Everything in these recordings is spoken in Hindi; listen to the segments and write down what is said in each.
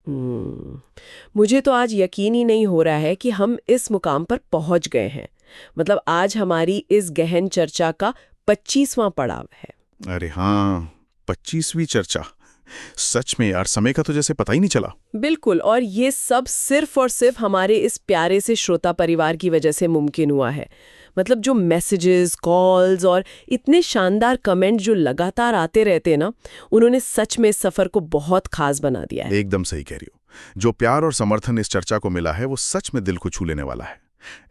हम्म, मुझे तो आज यकीन ही नहीं हो रहा है कि हम इस मुकाम पर पहुंच गए हैं। मतलब आज हमारी इस गहन चर्चा का 25वां पड़ाव है। अरे हाँ, 25वीं चर्चा। सच में यार, समय का तो जैसे पता ही नहीं चला। बिल्कुल, और ये सब सिर्फ और सिर्फ हमारे इस प्यारे से श्रोता परिवार की वजह से मुमकिन हुआ है। मतलब जो मैसेजेस, कॉल्स और इतने शानदार कमेंट जो लगातार आते रहते हैं ना, उन्होंने सच में इस सफर को बहुत खास बना दिया है। एकदम सही कह रही हो। जो प्यार और समर्थन इस चर्चा को मिला है वो सच में दिल को छू लेने वाला है।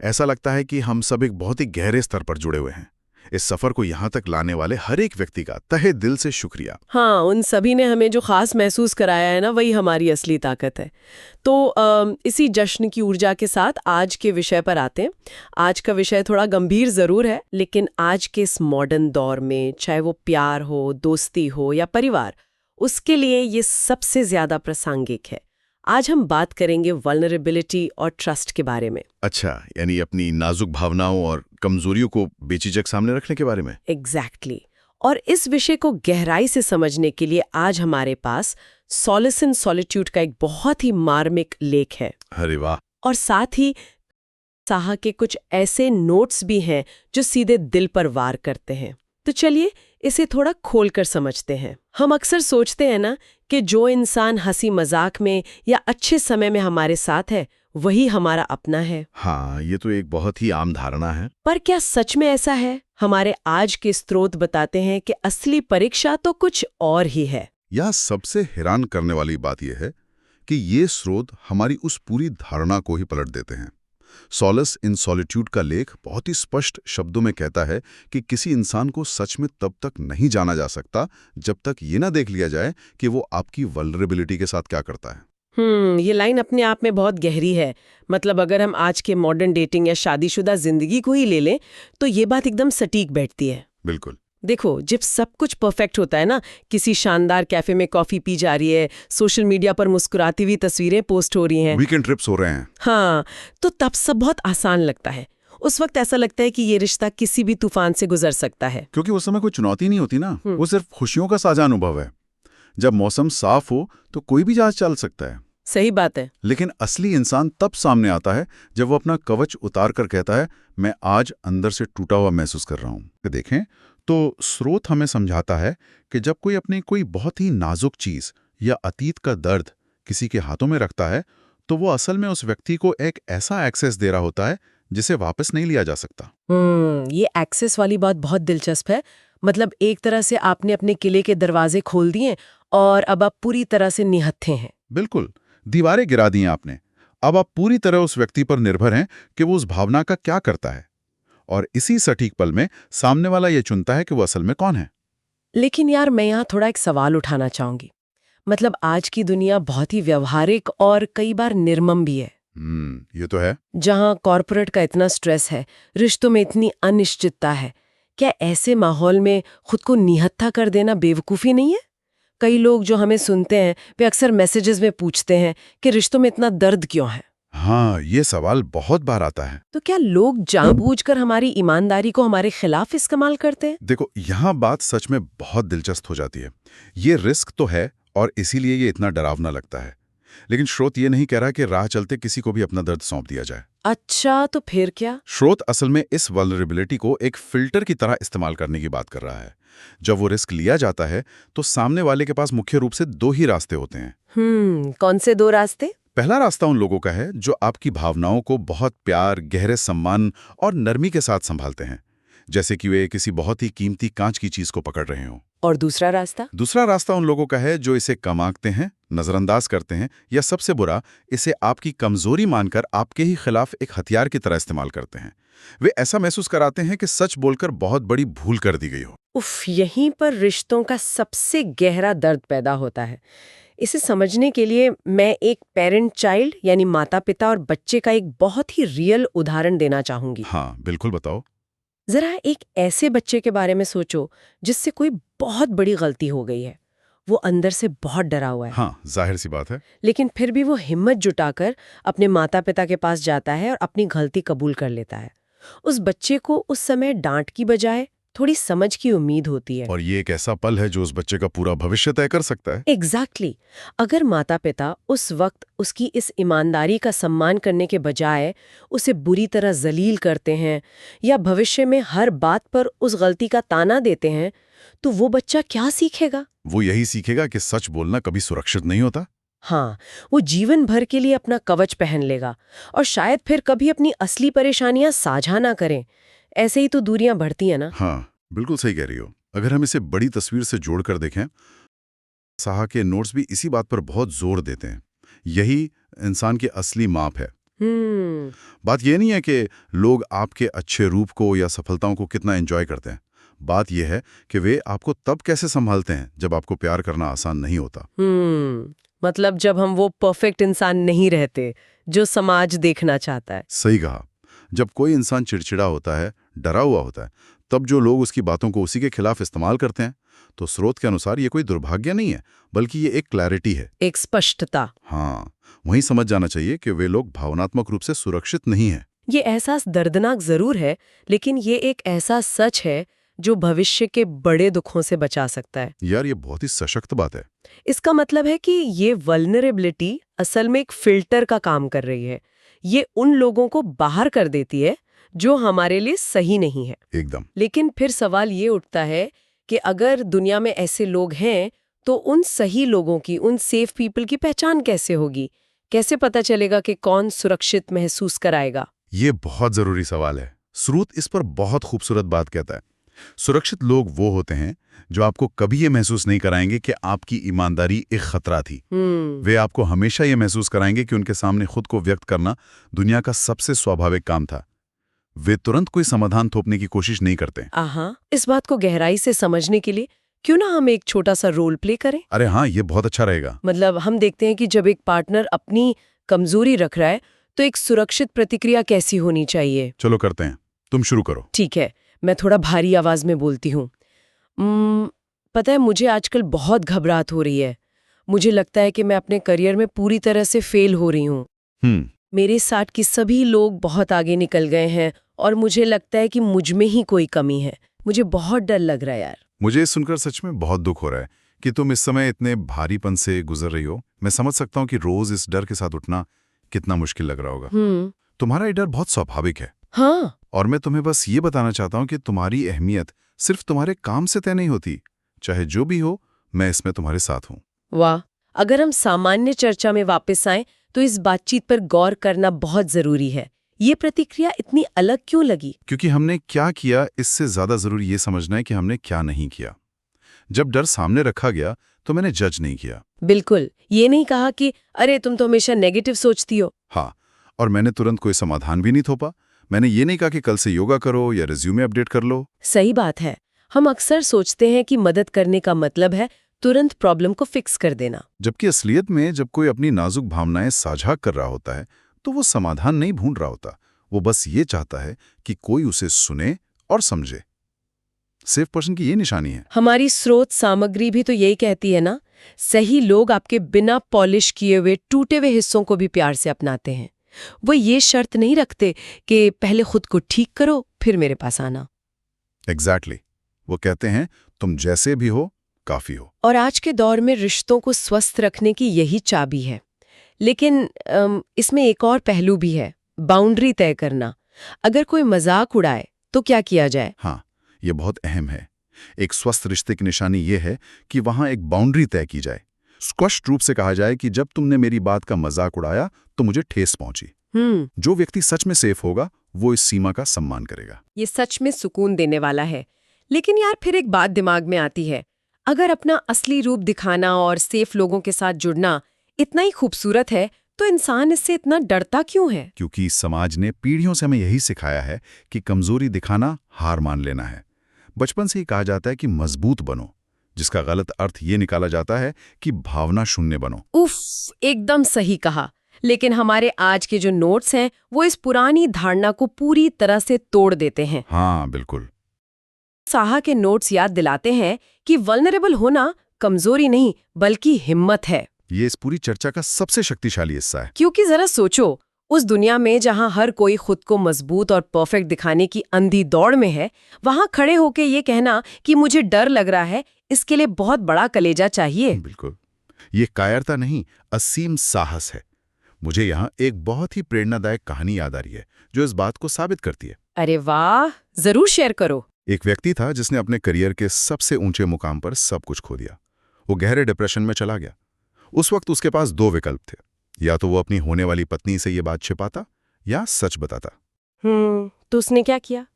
ऐसा लगता है कि हम सब एक बहुत ही गहरे स्तर पर जुड़े हुए हैं। इस सफर को यहाँ तक लाने वाले हर एक व्यक्ति का तहे दिल से शुक्रिया। हाँ, उन सभी ने हमें जो खास महसूस कराया है ना, वही हमारी असली ताकत है। तो इसी जश्न की ऊर्जा के साथ आज के विषय पर आते हैं। आज का विषय थोड़ा गंभीर जरूर है, लेकिन आज के इस मॉडर्न दौर में चाहे वो प्यार हो, दोस्ती हो या परिवार, उसके लिए ये सबसे ज्यादा प्रासंगिक है। आज हम बात करेंगे वल्नरेबिलिटी और ट्रस्ट के बारे में। अच्छा, यानी अपनी नाजुक भावनाओं और कमजोरियों को बेझिझक सामने रखने के बारे में। एग्जैक्टली और इस विषय को गहराई से समझने के लिए आज हमारे पास सॉलिस इन सॉलिट्यूड का एक बहुत ही मार्मिक लेख है। अरे वाह। और साथ ही साहा के कुछ ऐसे नोट्स भी हैं जो सीधे दिल पर वार करते हैं। तो चलिए इसे थोड़ा खोलकर समझते हैं। हम अक्सर सोचते हैं ना कि जो इंसान हंसी मजाक में या अच्छे समय में हमारे साथ है वही हमारा अपना है। हाँ, ये तो एक बहुत ही आम धारणा है। पर क्या सच में ऐसा है? हमारे आज के स्रोत बताते हैं कि असली परीक्षा तो कुछ और ही है। यह सबसे हैरान करने वाली बात यह है कि ये स्रोत हमारी उस पूरी धारणा को ही पलट देते हैं। सॉलस इन सॉलिट्यूड का लेख बहुत ही स्पष्ट शब्दों में कहता है कि किसी इंसान को सच में तब तक नहीं जाना जा सकता जब तक ये ना देख लिया जाए कि वो आपकी वल्नरेबिलिटी के साथ क्या करता है। ये लाइन अपने आप में बहुत गहरी है। मतलब अगर हम आज के मॉडर्न डेटिंग या शादीशुदा जिंदगी को ही ले लें तो ये बात एकदम सटीक बैठती है। बिल्कुल। देखो, जब सब कुछ परफेक्ट होता है ना, किसी शानदार कैफे में कॉफी पी जा रही है, सोशल मीडिया पर मुस्कुराती हुई तस्वीरें पोस्ट हो रही हैं, वीकेंड ट्रिप्स हो रहे हैं। हाँ, तो तब सब बहुत आसान लगता है। उस वक्त ऐसा लगता है कि ये रिश्ता किसी भी तूफान से गुजर सकता है। क्योंकि उस समय कोई चुनौती नहीं होती ना, वो सिर्फ खुशियों का साझा अनुभव है। जब मौसम साफ हो तो कोई भी जहाज चल सकता है। सही बात है। लेकिन असली इंसान तब सामने आता है जब वो अपना कवच उतार कर कहता है, मैं आज अंदर से टूटा हुआ महसूस कर रहा हूं। देखें तो स्रोत हमें समझाता है कि जब कोई अपनी कोई बहुत ही नाजुक चीज या अतीत का दर्द किसी के हाथों में रखता है तो वो असल में उस व्यक्ति को एक ऐसा एक्सेस दे रहा होता है जिसे वापस नहीं लिया जा सकता। ये एक्सेस वाली बात बहुत दिलचस्प है। मतलब एक तरह से आपने अपने किले के दरवाजे खोल दिए और अब आप पूरी तरह से निहत्थे हैं। बिल्कुल, दीवारें गिरा दी हैं आपने। अब आप पूरी तरह उस व्यक्ति पर निर्भर हैं कि वो उस भावना का क्या करता है, और इसी सटीक पल में सामने वाला ये चुनता है कि वो असल में कौन है। लेकिन यार, मैं यहाँ थोड़ा एक सवाल उठाना चाहूंगी। मतलब आज की दुनिया बहुत ही व्यवहारिक और कई बार निर्मम भी है। ये तो है। जहाँ कॉरपोरेट का इतना स्ट्रेस है, रिश्तों में इतनी अनिश्चितता है, क्या ऐसे माहौल में खुद को निहत्था कर देना बेवकूफ़ी नहीं है? कई लोग जो हमें सुनते हैं वे अक्सर मैसेजेस में पूछते हैं कि रिश्तों में इतना दर्द क्यों है। हाँ, ये सवाल बहुत बार आता है। तो क्या लोग जानबूझकर हमारी ईमानदारी को हमारे खिलाफ इस्तेमाल करते हैं? देखो, यहाँ बात सच में बहुत दिलचस्प हो जाती है। ये रिस्क तो है और इसीलिए ये इतना डरावना लगता है। लेकिन स्रोत ये नहीं कह रहा कि राह चलते किसी को भी अपना दर्द सौंप दिया जाए। अच्छा, तो फिर क्या? स्रोत असल में इस वल्नरेबिलिटी को एक फिल्टर की तरह इस्तेमाल करने की बात कर रहा है। जब वो रिस्क लिया जाता है तो सामने वाले के पास मुख्य रूप से दो ही रास्ते होते हैं। कौन से दो रास्ते? पहला रास्ता उन लोगों का है जो आपकी भावनाओं को बहुत प्यार, गहरे सम्मान और नरमी के साथ संभालते हैं, जैसे कि वे किसी बहुत ही कीमती कांच की चीज को पकड़ रहे हों। और दूसरा रास्ता? दूसरा रास्ता उन लोगों का है जो इसे कम आंकते हैं, नजरअंदाज करते हैं, या सबसे बुरा, इसे आपकी कमजोरी मानकर आपके ही खिलाफ एक हथियार की तरह इस्तेमाल करते हैं। वे ऐसा महसूस कराते हैं कि सच बोलकर बहुत बड़ी भूल कर दी गई हो। उफ, यहीं पर रिश्तों का सबसे गहरा दर्द पैदा होता है। इसे समझने के लिए मैं एक पेरेंट चाइल्ड यानी माता पिता और बच्चे का एक बहुत ही रियल उदाहरण देना चाहूंगी। हाँ, बिल्कुल, बताओ। जरा एक ऐसे बच्चे के बारे में सोचो जिससे कोई बहुत बड़ी गलती हो गई है। वो अंदर से बहुत डरा हुआ है। हाँ, जाहिर सी बात है। लेकिन फिर भी वो हिम्मत जुटाकर अपने माता पिता के पास जाता है और अपनी गलती कबूल कर लेता है। उस बच्चे को उस समय डांट की बजाय थोड़ी समझ की उम्मीद होती है। और ये एक ऐसा पल है जो उस बच्चे का पूरा भविष्य तय कर सकता है। एग्जैक्टली अगर माता पिता उस वक्त उसकी इस ईमानदारी का सम्मान करने के बजाय उसे बुरी तरह जलील करते हैं या भविष्य में हर बात पर उस गलती का ताना देते हैं, तो वो बच्चा क्या सीखेगा? वो यही सीखेगा कि सच बोलना कभी सुरक्षित नहीं होता। हाँ, वो जीवन भर के लिए अपना कवच पहन लेगा और शायद फिर कभी अपनी असली परेशानियां साझा ना करें। ऐसे ही तो दूरियां बढ़ती हैं ना। हाँ, बिल्कुल सही कह रही हो। अगर हम इसे बड़ी तस्वीर से जोड़कर देखें, साहा के नोट्स भी इसी बात पर बहुत जोर देते हैं। यही इंसान की असली माप है। बात यह नहीं है कि लोग आपके अच्छे रूप को या सफलताओं को कितना एंजॉय करते हैं। बात यह है कि वे आपको तब कैसे संभालते हैं जब आपको प्यार करना आसान नहीं होता। मतलब जब हम वो परफेक्ट इंसान नहीं रहते जो समाज देखना चाहता है। सही कहा। जब कोई इंसान चिड़चिड़ा होता है, डरा हुआ होता है, तब जो लोग उसकी बातों को उसी के खिलाफ इस्तेमाल करते हैं, तो स्रोत के अनुसार ये कोई दुर्भाग्य नहीं है, बल्कि ये एक क्लैरिटी है, एक स्पष्टता। हाँ, वहीं समझ जाना चाहिए कि वे लोग भावनात्मक रूप से सुरक्षित नहीं हैं। ये एहसास दर्दनाक जरूर है, लेकिन ये एक ऐसा सच है जो भविष्य के बड़े दुखों से बचा सकता है। यार, ये बहुत ही सशक्त बात है। इसका मतलब है कि ये वल्नरेबिलिटी असल में एक फिल्टर का काम कर रही है। ये उन लोगों को बाहर कर देती है जो हमारे लिए सही नहीं है। एकदम। लेकिन फिर सवाल ये उठता है कि अगर दुनिया में ऐसे लोग हैं, तो उन सही लोगों की, उन सेफ पीपल की पहचान कैसे होगी? कैसे पता चलेगा कि कौन सुरक्षित महसूस कराएगा? ये बहुत जरूरी सवाल है। स्रोत इस पर बहुत खूबसूरत बात कहता है। सुरक्षित लोग वो होते हैं जो आपको कभी ये महसूस नहीं कराएंगे कि आपकी ईमानदारी एक खतरा थी। वे आपको हमेशा ये महसूस कराएंगे कि उनके सामने खुद को व्यक्त करना दुनिया का सबसे स्वाभाविक काम था। वे तुरंत कोई समाधान थोपने की कोशिश नहीं करते। इस बात को गहराई से समझने के लिए क्यों ना हम एक छोटा सा रोल प्ले करें? अरे हाँ, ये बहुत अच्छा रहेगा। मतलब हम देखते हैं कि जब एक पार्टनर अपनी कमजोरी रख रहा है, तो एक सुरक्षित प्रतिक्रिया कैसी होनी चाहिए। चलो करते हैं, तुम शुरू करो। ठीक है, मैं थोड़ा भारी आवाज में बोलती हूँ। पता है, मुझे आजकल बहुत घबराहट हो रही है। मुझे लगता है कि मैं अपने करियर में पूरी तरह से फेल हो रही हूँ। मेरे साथ के सभी लोग बहुत आगे निकल गए हैं और मुझे लगता है कि मुझ में ही कोई कमी है। मुझे बहुत डर लग रहा है यार। मुझे सुनकर सच में बहुत दुख हो रहा है कि तुम इस समय इतने भारीपन से गुजर रही हो। मैं समझ सकता हूँ कि रोज इस डर के साथ उठना कितना मुश्किल लग रहा होगा। तुम्हारा ये डर बहुत स्वाभाविक है। हाँ। और मैं तुम्हें बस ये बताना चाहता हूँ कि तुम्हारी अहमियत सिर्फ तुम्हारे काम से तय नहीं होती। चाहे जो भी हो, मैं इसमें तुम्हारे साथ हूँ। वाह, अगर हम सामान्य चर्चा में वापस आएं तो इस बातचीत पर गौर करना बहुत जरूरी है। ये प्रतिक्रिया इतनी अलग क्यों लगी? क्योंकि हमने क्या किया इससे ज्यादा जरूरी ये समझना है कि हमने क्या नहीं किया। जब डर सामने रखा गया तो मैंने जज नहीं किया। बिल्कुल, ये नहीं कहा कि अरे तुम तो हमेशा नेगेटिव सोचती हो। हाँ, और मैंने तुरंत कोई समाधान भी नहीं थोपा। मैंने ये नहीं कहा कि कल से योगा करो या रिज्यूमे अपडेट कर लो। सही बात है। हम अक्सर सोचते हैं कि मदद करने का मतलब है तुरंत प्रॉब्लम को फिक्स कर देना। जबकि असलियत में जब कोई अपनी नाजुक भावनाएं साझा कर रहा होता है तो वो समाधान नहीं ढूंढ रहा होता। वो बस ये चाहता है कि कोई उसे सुने और समझे। सेफ पर्सन की ये निशानी है। हमारी स्रोत सामग्री भी तो यही कहती है ना, सही लोग आपके बिना पॉलिश किए हुए टूटे हुए हिस्सों को भी प्यार से अपनाते हैं। वो ये शर्त नहीं रखते कि पहले खुद को ठीक करो फिर मेरे पास आना। एग्जैक्टली। वो कहते हैं तुम जैसे भी हो काफी हो। और आज के दौर में रिश्तों को स्वस्थ रखने की यही चाबी है। लेकिन इसमें एक और पहलू भी है, बाउंड्री तय करना। अगर कोई मजाक उड़ाए तो क्या किया जाए? हाँ, ये बहुत अहम है। एक स्वस्थ रिश्ते की निशानी ये है कि वहां एक बाउंड्री तय की जाए। स्पष्ट रूप से कहा जाए कि जब तुमने मेरी बात का मजाक उड़ाया तो मुझे ठेस पहुंची। जो व्यक्ति सच में सेफ होगा वो इस सीमा का सम्मान करेगा। ये सच में सुकून देने वाला है। लेकिन यार, फिर एक बात दिमाग में आती है, अगर अपना असली रूप दिखाना और सेफ लोगों के साथ जुड़ना इतना ही खूबसूरत है तो इंसान इससे इतना डरता क्यों है? क्योंकि समाज ने पीढ़ियों से हमें यही सिखाया है कि कमजोरी दिखाना हार मान लेना है। बचपन से ही कहा जाता है कि मजबूत बनो, जिसका गलत अर्थ ये निकाला जाता है कि भावना शून्य बनो। उफ, एकदम सही कहा। लेकिन हमारे आज के जो नोट्स हैं वो इस पुरानी धारणा को पूरी तरह से तोड़ देते हैं। हाँ, बिल्कुल। साहा के नोट्स याद दिलाते हैं कि वल्नरेबल होना कमजोरी नहीं बल्कि हिम्मत है। ये इस पूरी चर्चा का सबसे शक्तिशाली हिस्सा है। क्योंकि जरा सोचो, उस दुनिया में जहां हर कोई खुद को मजबूत और परफेक्ट दिखाने की अंधी दौड़ में है, वहां खड़े होके ये कहना कि मुझे डर लग रहा है, इसके लिए बहुत बड़ा कलेजा चाहिए। बिल्कुल। ये कायरता नहीं, असीम साहस है। मुझे यहाँ एक बहुत ही प्रेरणादायक कहानी याद आ रही है जो इस बात को साबित करती है। अरे वाह, जरूर शेयर करो। एक व्यक्ति था जिसने अपने करियर के सबसे ऊंचे मुकाम पर सब कुछ खो दिया। वो गहरे डिप्रेशन में चला गया। उस वक्त उसके पास दो विकल्प थे, या तो वो अपनी होने वाली पत्नी से ये बात छिपाता या सच बताता। तो उसने क्या किया?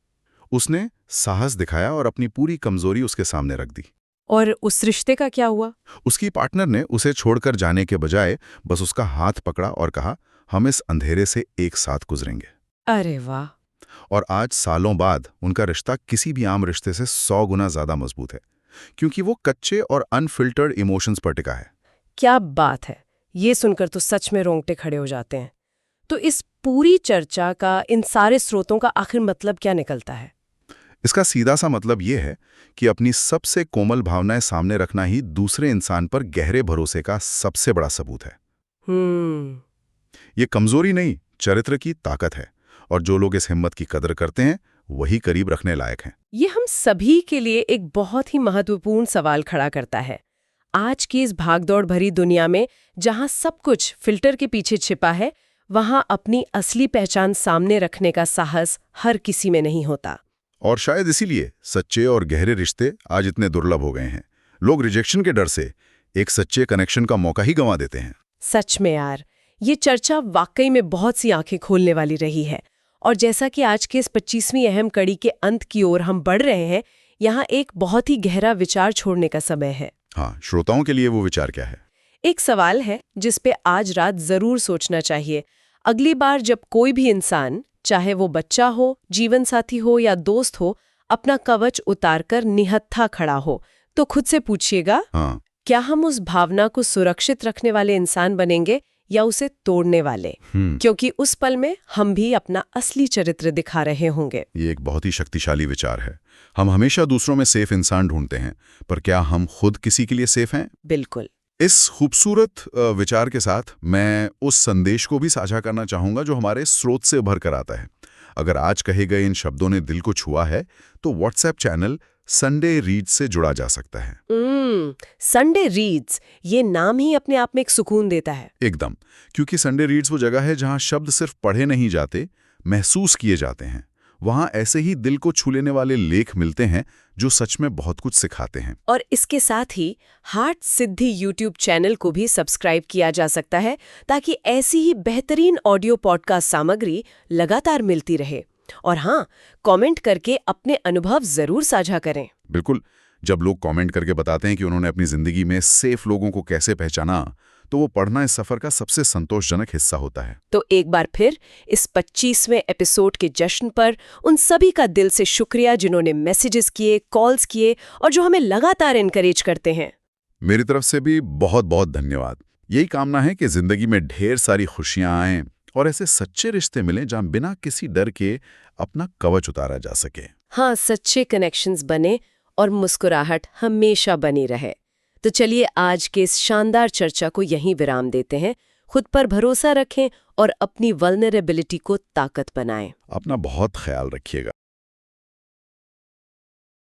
उसने साहस दिखाया और अपनी पूरी कमजोरी उसके सामने रख दी। और उस रिश्ते का क्या हुआ? उसकी पार्टनर ने उसे छोड़कर जाने के बजाय बस उसका हाथ पकड़ा और कहा, हम इस अंधेरे से एक साथ गुजरेंगे। अरे वाह। और आज सालों बाद उनका रिश्ता किसी भी आम रिश्ते से 100 गुना ज्यादा मजबूत है, क्योंकि वो कच्चे और अनफिल्टर्ड इमोशंस पर टिका है। क्या बात है, ये सुनकर तो सच में रोंगटे खड़े हो जाते हैं। तो इस पूरी चर्चा का, इन सारे स्रोतों का आखिर मतलब क्या निकलता है? इसका सीधा सा मतलब ये है कि अपनी सबसे कोमल भावनाएं सामने रखना ही दूसरे इंसान पर गहरे भरोसे का सबसे बड़ा सबूत है। ये कमजोरी नहीं, चरित्र की ताकत है। और जो लोग इस हिम्मत की कदर करते हैं वही करीब रखने लायक हैं। ये हम सभी के लिए एक बहुत ही महत्वपूर्ण सवाल खड़ा करता है। आज की इस भागदौड़ भरी दुनिया में जहां सब कुछ फिल्टर के पीछे छिपा है, वहां अपनी असली पहचान सामने रखने का साहस हर किसी में नहीं होता। और शायद इसीलिए सच्चे और गहरे रिश्ते आज इतने दुर्लभ हो गए हैं। लोग रिजेक्शन के डर से एक सच्चे कनेक्शन का मौका ही गंवा देते हैं। सच में यार, ये चर्चा वाकई में बहुत सी आंखें खोलने वाली रही है। और जैसा कि आज के इस 25वीं अहम कड़ी के अंत की ओर हम बढ़ रहे हैं, यहाँ एक बहुत ही गहरा विचार छोड़ने का समय है। हाँ, श्रोताओं के लिए वो विचार क्या है? एक सवाल है जिस पे आज रात जरूर सोचना चाहिए। अगली बार जब कोई भी इंसान, चाहे वो बच्चा हो, जीवन साथी हो या दोस्त हो, अपना कवच उतारकर निहत्था खड़ा हो, तो खुद से पूछिएगा, क्या हम उस भावना को सुरक्षित रखने वाले इंसान बनेंगे या उसे तोड़ने वाले? क्योंकि उस पल में हम भी अपना असली चरित्र दिखा रहे होंगे। ये एक बहुत ही शक्तिशाली विचार है। हम हमेशा दूसरों में सेफ इंसान ढूंढते हैं, पर क्या हम खुद किसी के लिए सेफ हैं? बिल्कुल। इस खूबसूरत विचार के साथ मैं उस संदेश को भी साझा करना चाहूंगा जो हमारे स्रोत से उभर कर आता है। अगर आज कहे गए इन शब्दों ने दिल को छुआ है तो व्हाट्सएप चैनल संडे रीड्स से जुड़ा जा सकता है। संडे रीड्स, ये नाम ही अपने आप में एक सुकून देता है। एकदम, क्योंकि संडे रीड्स वो जगह है जहां शब्द सिर्फ पढ़े नहीं जाते, महसूस किए जाते हैं। वहां ऐसे ही दिल को छू लेने वाले लेख मिलते हैं जो सच में बहुत कुछ सिखाते हैं। और इसके साथ ही हार्ट सिद्धि यूट्यूब चैनल को भी सब्सक्राइब किया जा सकता है, ताकि ऐसी ही बेहतरीन ऑडियो पॉडकास्ट सामग्री लगातार मिलती रहे। और हाँ, कमेंट करके अपने अनुभव जरूर साझा करें। बिल्कुल। जब लोग कमेंट करके बताते हैं कि उन्होंने अपनी जिंदगी में सेफ लोगों को कैसे पहचाना, तो वो पढ़ना इस सफर का सबसे संतोषजनक हिस्सा होता है। तो एक बार फिर इस 25वें एपिसोड के जश्न पर उन सभी का दिल से शुक्रिया जिन्होंने मैसेजेस किए, कॉल्स किए और जो हमें लगातार एनकरेज करते हैं। मेरी तरफ से भी बहुत बहुत धन्यवाद। यही कामना है कि जिंदगी में ढेर सारी खुशियां आएं और ऐसे सच्चे रिश्ते मिलें जहां बिना किसी डर के अपना कवच उतारा जा सके। हाँ, सच्चे कनेक्शंस बने और मुस्कुराहट हमेशा बनी रहे। तो चलिए आज के इस शानदार चर्चा को यहीं विराम देते हैं। खुद पर भरोसा रखें और अपनी वल्नरेबिलिटी को ताकत बनाएं। अपना बहुत ख्याल रखिएगा।